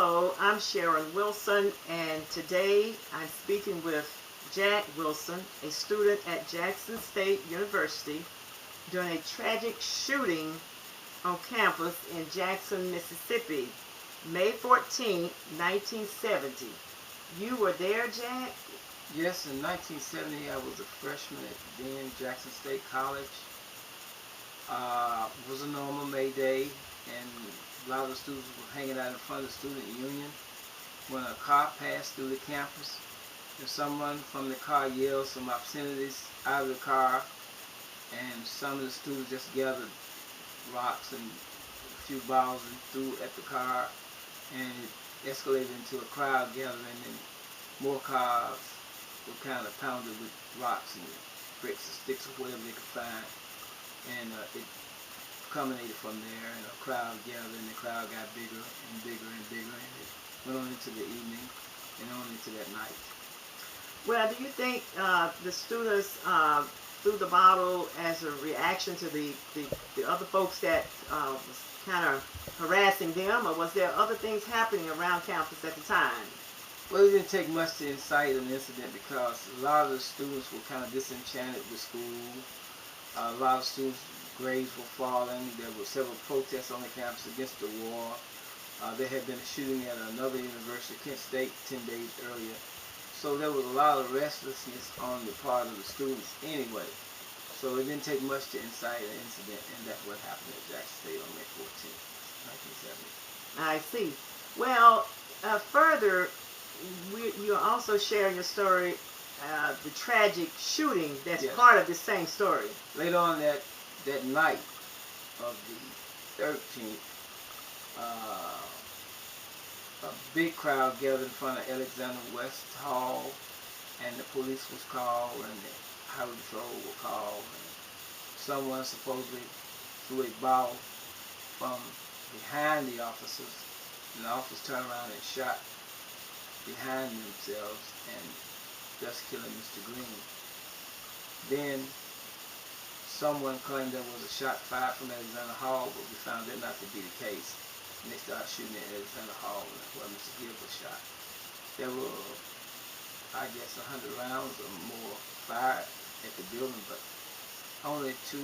Hello, I'm Sharon Wilson, and today I'm speaking with Jack Wilson, a student at Jackson State University, during a tragic shooting on campus in Jackson, Mississippi, May 14, 1970. You were there, Jack? Yes, in 1970 I was a freshman at then Jackson State College. It was a normal May Day, and a lot of the students were hanging out in front of the student union when a car passed through the campus, and someone from the car yelled some obscenities out of the car, and some of the students just gathered rocks and a few bottles and threw at the car, and it escalated into a crowd gathering, and more cars were kind of pounded with rocks and bricks and sticks or whatever they could find, and it culminated from there, and a crowd gathered, and the crowd got bigger and bigger and bigger, and it went on into the evening and on into that night. Well, do you think the students threw the bottle as a reaction to the other folks that was kind of harassing them, or was there other things happening around campus at the time? Well, it didn't take much to incite an incident because a lot of the students were kind of disenchanted with school. A lot of students' grades were falling. There were several protests on the campus against the war. There had been a shooting at another university, Kent State, 10 days earlier. So there was a lot of restlessness on the part of the students anyway. So it didn't take much to incite an incident, and that's what happened at Jackson State on May 14th, 1970. I see. Well, further, you're also sharing your story, the tragic shooting that's Yes. part of the same story. Later on that night of the 13th, a big crowd gathered in front of Alexander West Hall, and the police was called, and the highway patrol were called, and someone supposedly threw a bottle from behind the officers, and the officers turned around and shot behind themselves, and thus killing Mr. Green. Then someone claimed there was a shot fired from Alexander Hall, but we found that not to be the case. And they started shooting at Alexander Hall, and that's where Mr. Gibbs was shot. There were, I guess, 100 rounds or more fired at the building, but only two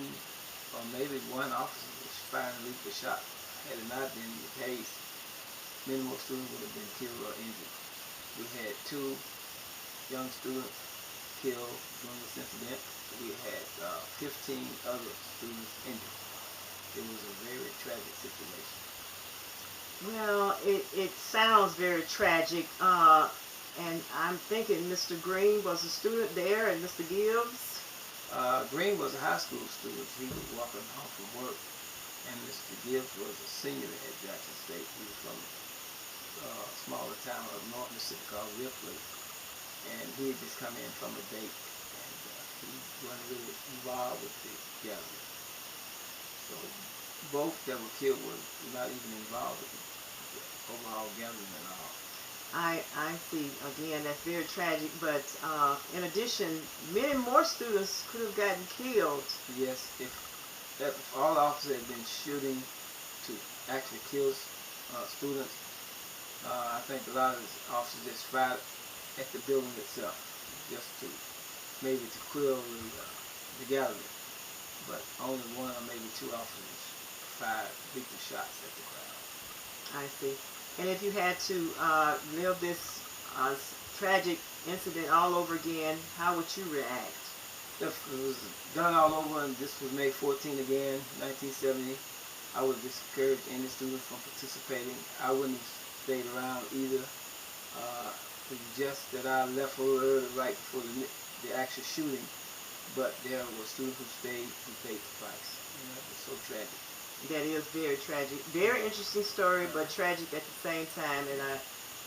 or maybe one officer was firing lethal shot. Had it not been the case, many more students would have been killed or injured. We had two young students killed during this incident. We had 15 other students injured. It was a very tragic situation. Well, it sounds very tragic, and I'm thinking Mr. Green was a student there, and Mr. Gibbs. Green was a high school student. He was walking home from work, and Mr. Gibbs was a senior at Jackson State. He was from a smaller town of North Mississippi called Ripley, and he had just come in from a date, and he wasn't really involved with the gathering. So both that were killed were not even involved with the overall gathering at all. I see. Again, that's very tragic. But in addition, many more students could have gotten killed. Yes, if all officers had been shooting to actually kill students, I think a lot of the officers just fired at the building itself, just to maybe to quell the gathering. But only one or maybe two officers fired lethal shots at the crowd. I see. And if you had to live this tragic incident all over again, how would you react? If it was done all over and this was May 14 again, 1970, I would discourage any student from participating. I wouldn't have stayed around either. It's just that I left a little early right before the actual shooting, but there were students who stayed who paid the price. You know, it was so tragic. That is very tragic. Very interesting story, but tragic at the same time. And I'm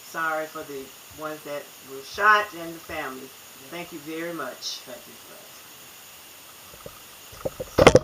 sorry for the ones that were shot and the families. Thank you very much. Thank you for that.